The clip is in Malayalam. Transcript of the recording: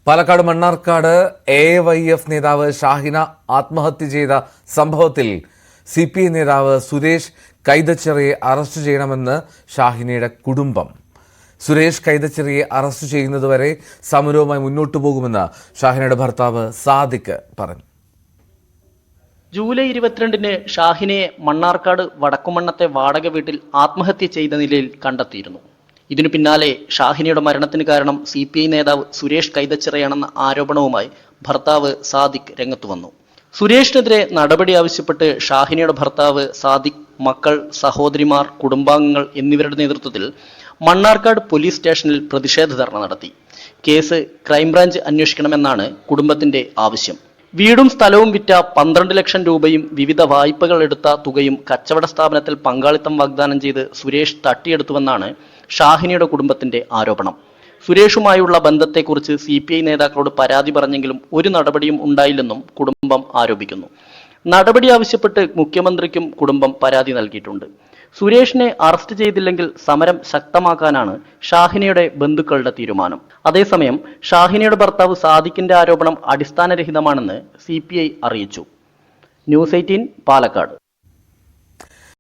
പാലക്കാട് മണ്ണാർക്കാട് AYF നേതാവ് ഷാഹിന ആത്മഹത്യ ചെയ്ത സംഭവത്തിൽ CPI നേതാവ് സുരേഷ് കൈതച്ചിറയെ അറസ്റ്റ് ചെയ്യണമെന്ന് ഷാഹിനയുടെ കുടുംബം. സുരേഷ് കൈതച്ചിറയെ അറസ്റ്റ് ചെയ്യുന്നതുവരെ സമരവുമായി മുന്നോട്ടു പോകുമെന്ന് ഷാഹിനയുടെ ഭർത്താവ് സാദിഖ് പറഞ്ഞു. ജൂലൈ 22-ന് ഷാഹിനയെ മണ്ണാർക്കാട് വടക്കുമണ്ണത്തെ വാടക വീട്ടിൽ ആത്മഹത്യ ചെയ്ത നിലയിൽ കണ്ടെത്തിയിരുന്നു. ഇതിനു പിന്നാലെ ഷാഹിനയുടെ മരണത്തിന് കാരണം CPI നേതാവ് സുരേഷ് കൈതച്ചിറയാണെന്ന ആരോപണവുമായി ഭർത്താവ് സാദിഖ് രംഗത്തു വന്നു. സുരേഷിനെതിരെ നടപടി ആവശ്യപ്പെട്ട് ഷാഹിനയുടെ ഭർത്താവ് സാദിഖ്, മക്കൾ, സഹോദരിമാർ, കുടുംബാംഗങ്ങൾ എന്നിവരുടെ നേതൃത്വത്തിൽ മണ്ണാർക്കാട് പോലീസ് സ്റ്റേഷനിൽ പ്രതിഷേധ ധർണ നടത്തി. കേസ് ക്രൈംബ്രാഞ്ച് അന്വേഷിക്കണമെന്നാണ് കുടുംബത്തിന്റെ ആവശ്യം. വീടും സ്ഥലവും വിറ്റ 12 ലക്ഷം രൂപയും വിവിധ വായ്പകൾ എടുത്ത തുകയും കച്ചവട സ്ഥാപനത്തിൽ പങ്കാളിത്തം വാഗ്ദാനം ചെയ്ത് സുരേഷ് തട്ടിയെടുത്തുവെന്നാണ് ഷാഹിനയുടെ കുടുംബത്തിന്റെ ആരോപണം. സുരേഷുമായുള്ള ബന്ധത്തെക്കുറിച്ച് CPI നേതാക്കളോട് പരാതി പറഞ്ഞെങ്കിലും ഒരു നടപടിയും ഉണ്ടായില്ലെന്നും കുടുംബം ആരോപിക്കുന്നു. നടപടി ആവശ്യപ്പെട്ട് മുഖ്യമന്ത്രിക്കും കുടുംബം പരാതി നൽകിയിട്ടുണ്ട്. സുരേഷിനെ അറസ്റ്റ് ചെയ്തില്ലെങ്കിൽ സമരം ശക്തമാക്കാനാണ് ഷാഹിനയുടെ ബന്ധുക്കളുടെ തീരുമാനം. അതേസമയം ഷാഹിനയുടെ ഭർത്താവ് സാദിഖിന്റെ ആരോപണം അടിസ്ഥാനരഹിതമാണെന്ന് CPI അറിയിച്ചു. News 18 പാലക്കാട്.